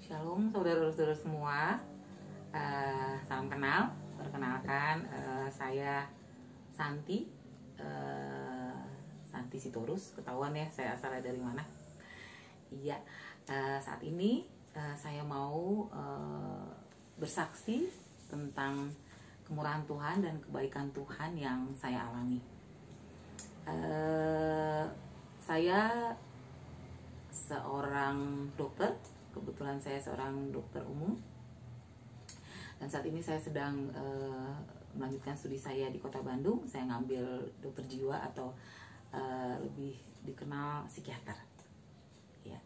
Shalom saudara-saudara semua. Salam kenal. Perkenalkan, saya Santi. Santi Sitorus. Ketahuan ya saya asalnya dari mana. Iya. Saat ini saya mau bersaksi tentang kemurahan Tuhan dan kebaikan Tuhan yang saya alami. Saya seorang dokter. Kebetulan saya seorang dokter umum, dan saat ini saya sedang melanjutkan studi saya di Kota Bandung. Saya ngambil dokter jiwa atau lebih dikenal psikiater. Ya.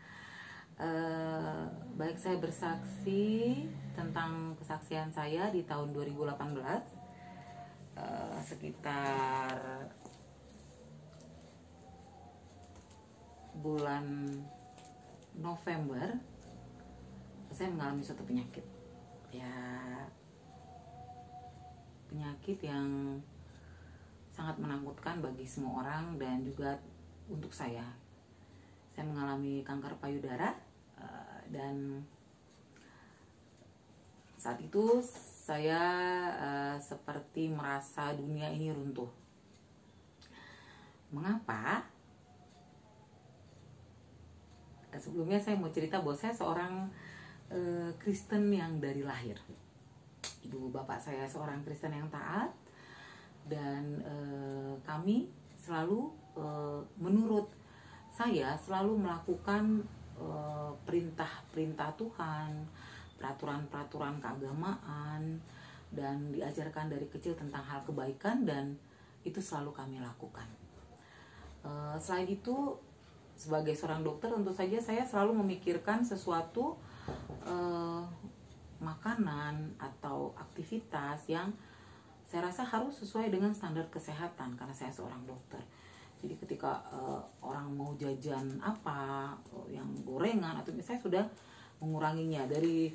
Baik, saya bersaksi tentang kesaksian saya di tahun 2018, sekitar bulan November. Saya mengalami suatu penyakit, ya penyakit yang sangat menakutkan bagi semua orang dan juga untuk saya. Saya mengalami kanker payudara, dan saat itu saya seperti merasa dunia ini runtuh. Mengapa? Sebelumnya saya mau cerita bahwa saya seorang Kristen yang dari lahir. Ibu bapak saya seorang Kristen yang taat, dan kami selalu menurut saya selalu melakukan perintah-perintah Tuhan, peraturan-peraturan keagamaan, dan diajarkan dari kecil tentang hal kebaikan, dan itu selalu kami lakukan. Selain itu, sebagai seorang dokter tentu saja saya selalu memikirkan sesuatu makanan atau aktivitas yang saya rasa harus sesuai dengan standar kesehatan, karena saya seorang dokter. Jadi ketika orang mau jajan apa yang gorengan, atau saya sudah menguranginya dari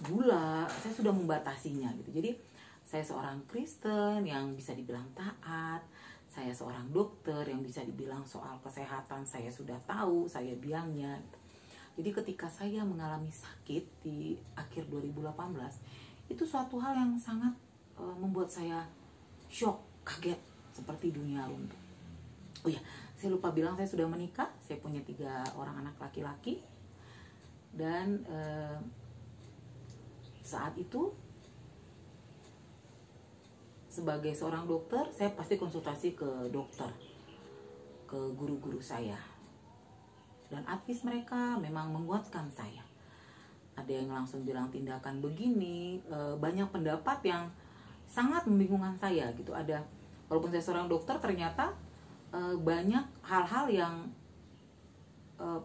gula, saya sudah membatasinya gitu. Jadi saya seorang Kristen yang bisa dibilang taat, saya seorang dokter yang bisa dibilang soal kesehatan saya sudah tahu, saya biangnya gitu. Jadi ketika saya mengalami sakit di akhir 2018, itu suatu hal yang sangat membuat saya shock, kaget, seperti dunia runtuh. Oh ya, saya lupa bilang saya sudah menikah, saya punya 3 orang anak laki-laki, dan saat itu sebagai seorang dokter, saya pasti konsultasi ke dokter, ke guru-guru saya. Dan advice mereka memang menguatkan saya. Ada yang langsung bilang tindakan begini, banyak pendapat yang sangat membingungkan saya gitu. Ada, walaupun saya seorang dokter, ternyata banyak hal-hal yang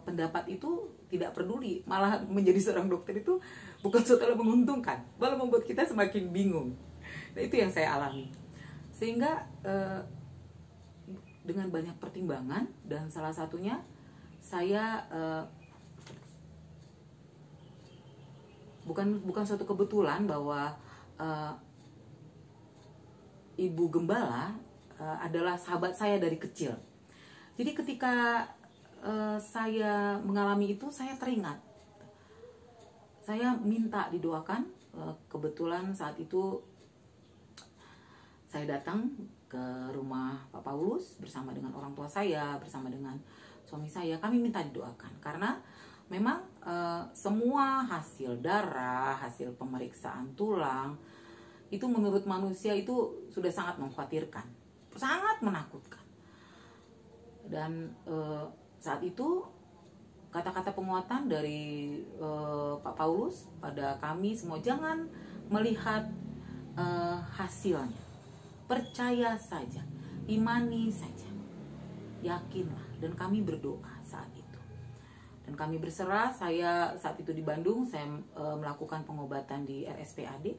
pendapat itu tidak peduli. Malah menjadi seorang dokter itu bukan sesuatu yang menguntungkan, malah membuat kita semakin bingung. Nah, itu yang saya alami. Sehingga dengan banyak pertimbangan, dan salah satunya saya bukan suatu kebetulan bahwa Ibu Gembala adalah sahabat saya dari kecil. Jadi ketika saya mengalami itu, saya teringat, saya minta didoakan. Kebetulan saat itu saya datang ke rumah Pak Paulus bersama dengan orang tua saya, bersama dengan suami saya. Kami minta didoakan karena memang semua hasil darah, hasil pemeriksaan tulang itu menurut manusia itu sudah sangat mengkhawatirkan, sangat menakutkan. Dan saat itu kata-kata penguatan dari Pak Paulus pada kami semua, jangan melihat hasilnya, percaya saja, imani saja, yakinlah. Dan kami berdoa saat itu, dan kami berserah. Saya saat itu di Bandung, saya melakukan pengobatan di RSPAD.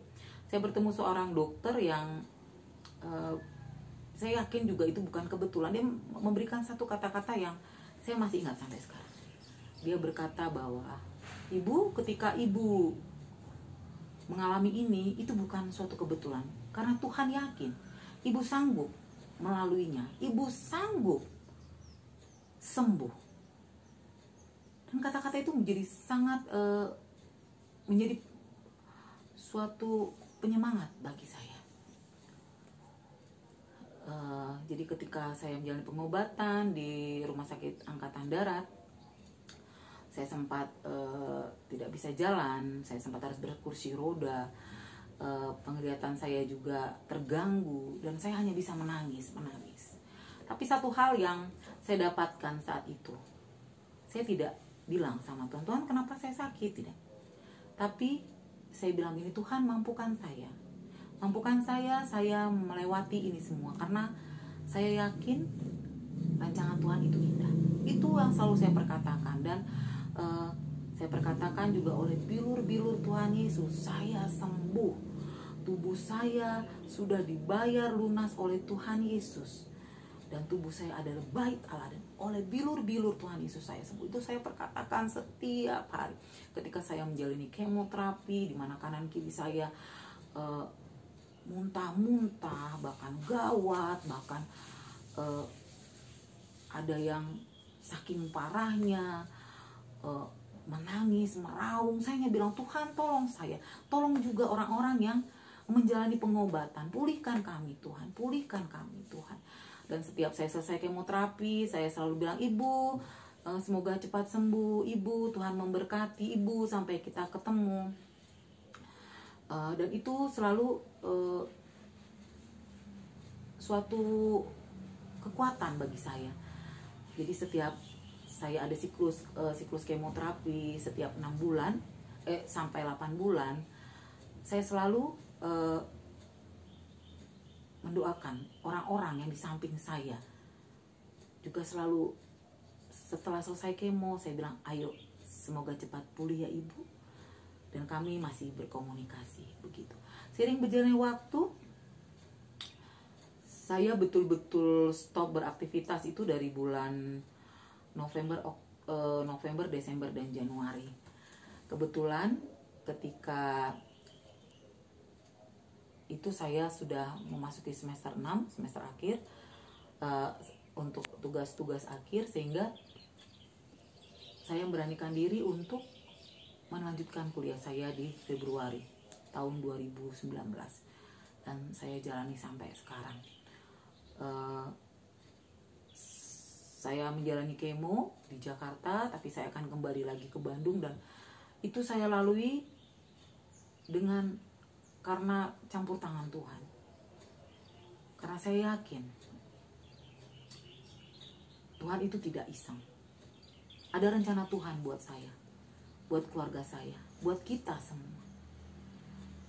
Saya bertemu seorang dokter yang saya yakin juga itu bukan kebetulan. Dia memberikan satu kata-kata yang saya masih ingat sampai sekarang. Dia berkata bahwa Ibu, ketika Ibu mengalami ini, itu bukan suatu kebetulan, karena Tuhan yakin Ibu sanggup melaluinya, Ibu sanggup sembuh. Dan kata-kata itu menjadi sangat menjadi suatu penyemangat bagi saya. Jadi ketika saya menjalani pengobatan di Rumah Sakit Angkatan Darat, saya sempat tidak bisa jalan, saya sempat harus berkursi roda, penglihatan saya juga terganggu, dan saya hanya bisa menangis. Tapi satu hal yang saya dapatkan saat itu, saya tidak bilang sama Tuhan, Tuhan kenapa saya sakit, tidak. Tapi saya bilang ini, Tuhan mampukan saya melewati ini semua, karena saya yakin rancangan Tuhan itu indah. Itu yang selalu saya perkatakan, dan saya perkatakan juga oleh bilur-bilur Tuhan Yesus, saya sembuh. Tubuh saya sudah dibayar lunas oleh Tuhan Yesus, dan tubuh saya adalah bait Allah, dan oleh bilur-bilur Tuhan Yesus saya sembuh. Itu saya perkatakan setiap hari ketika saya menjalani kemoterapi, di mana kanan kiri saya muntah-muntah, bahkan gawat, bahkan ada yang saking parahnya menangis, meraung. Saya hanya bilang, Tuhan tolong saya, tolong juga orang-orang yang menjalani pengobatan, pulihkan kami Tuhan, pulihkan kami Tuhan. Dan setiap saya selesai kemoterapi, saya selalu bilang, Ibu semoga cepat sembuh, Ibu Tuhan memberkati Ibu sampai kita ketemu. Dan itu selalu suatu kekuatan bagi saya. Jadi setiap saya ada siklus kemoterapi setiap 6 bulan sampai 8 bulan, saya selalu mendoakan orang-orang yang di samping saya. Juga selalu setelah selesai kemo, saya bilang, ayo semoga cepat pulih ya Ibu. Dan kami masih berkomunikasi begitu. Seiring berjalannya waktu, saya betul-betul stop beraktivitas itu dari bulan November, Desember, dan Januari. Kebetulan ketika itu saya sudah memasuki semester 6, semester akhir, untuk tugas-tugas akhir, sehingga saya memberanikan diri untuk melanjutkan kuliah saya di Februari tahun 2019, dan saya jalani sampai sekarang. Saya menjalani kemo di Jakarta, tapi saya akan kembali lagi ke Bandung, dan itu saya lalui karena campur tangan Tuhan. Karena saya yakin Tuhan itu tidak iseng. Ada rencana Tuhan buat saya, buat keluarga saya, buat kita semua.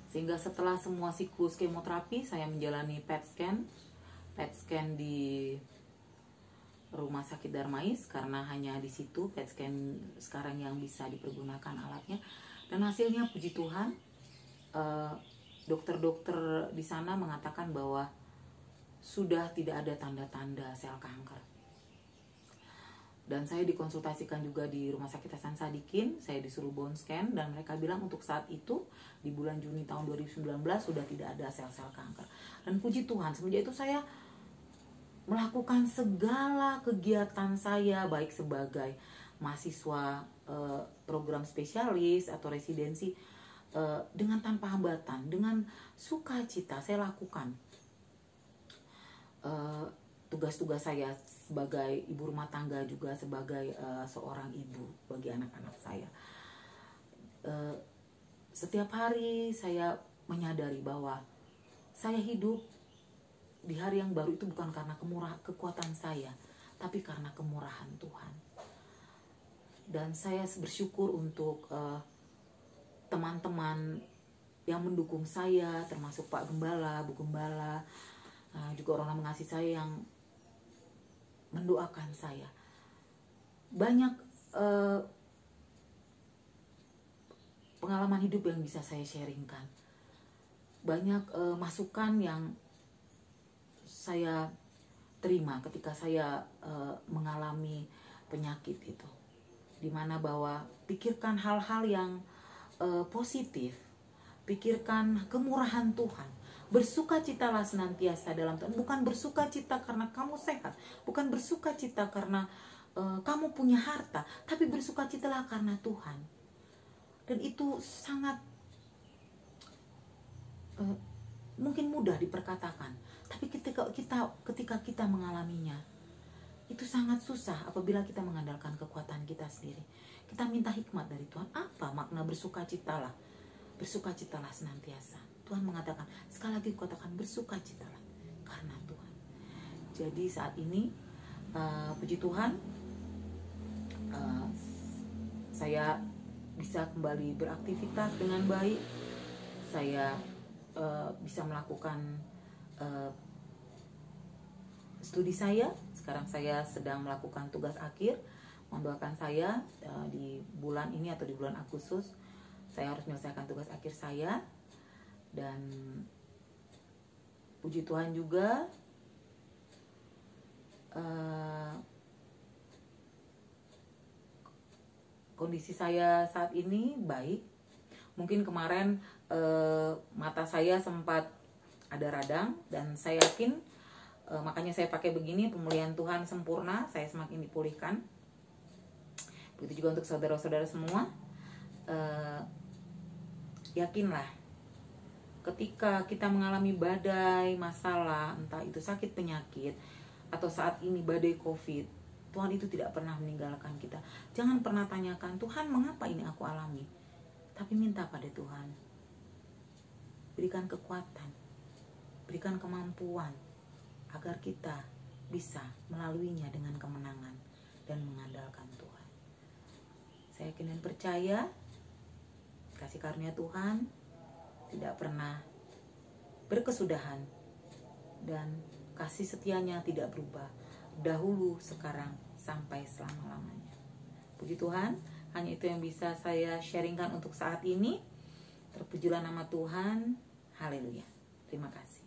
Sehingga setelah semua siklus kemoterapi, saya menjalani PET scan di Rumah Sakit Darmais, karena hanya di situ PET scan sekarang yang bisa dipergunakan alatnya. Dan hasilnya puji Tuhan, dokter-dokter di sana mengatakan bahwa sudah tidak ada tanda-tanda sel kanker. Dan saya dikonsultasikan juga di Rumah Sakit Hasan Sadikin, saya disuruh bone scan, dan mereka bilang untuk saat itu di bulan Juni tahun 2019 sudah tidak ada sel-sel kanker. Dan puji Tuhan, semenjak itu saya melakukan segala kegiatan saya, baik sebagai mahasiswa program spesialis atau residensi, dengan tanpa hambatan, dengan sukacita saya lakukan tugas-tugas saya sebagai ibu rumah tangga, juga sebagai seorang ibu bagi anak-anak saya. Setiap hari saya menyadari bahwa saya hidup di hari yang baru itu bukan karena kekuatan saya, tapi karena kemurahan Tuhan. Dan saya bersyukur untuk teman-teman yang mendukung saya, termasuk Pak Gembala, Bu Gembala, juga orang-orang mengasihi saya yang mendoakan saya. Banyak pengalaman hidup yang bisa saya sharingkan. Banyak masukan yang saya terima ketika saya mengalami penyakit itu. Dimana bahwa pikirkan hal-hal yang positif, pikirkan kemurahan Tuhan. Bersukacitalah senantiasa dalam Tuhan. Bukan bersukacita karena kamu sehat, bukan bersukacita karena kamu punya harta, tapi bersukacitalah karena Tuhan. Dan itu sangat mungkin mudah diperkatakan, tapi ketika kita mengalaminya, itu sangat susah apabila kita mengandalkan kekuatan kita sendiri. Kita minta hikmat dari Tuhan. Apa makna bersukacitalah? Bersukacitalah senantiasa. Tuhan mengatakan, sekali lagi katakan bersukacitalah karena Tuhan. Jadi saat ini puji Tuhan, saya bisa kembali beraktivitas dengan baik. Saya bisa melakukan studi saya. Sekarang saya sedang melakukan tugas akhir. Mohon doakan saya di bulan ini atau di bulan Agustus saya harus menyelesaikan tugas akhir saya. Dan puji Tuhan juga kondisi saya saat ini baik. Mungkin kemarin mata saya sempat ada radang, dan saya yakin makanya saya pakai begini, pemulihan Tuhan sempurna, saya semakin dipulihkan. Begitu juga untuk saudara-saudara semua. Yakinlah, ketika kita mengalami badai masalah, entah itu sakit penyakit atau saat ini badai COVID, Tuhan itu tidak pernah meninggalkan kita. Jangan pernah tanyakan, Tuhan mengapa ini aku alami? Tapi minta pada Tuhan, berikan kekuatan, berikan kemampuan, agar kita bisa melaluinya dengan kemenangan dan mengandalkan Tuhan. Saya yakin dan percaya kasih karunia Tuhan tidak pernah berkesudahan, dan kasih setianya tidak berubah, dahulu, sekarang, sampai selama-lamanya. Puji Tuhan, hanya itu yang bisa saya sharingkan untuk saat ini. Terpujilah nama Tuhan. Haleluya. Terima kasih.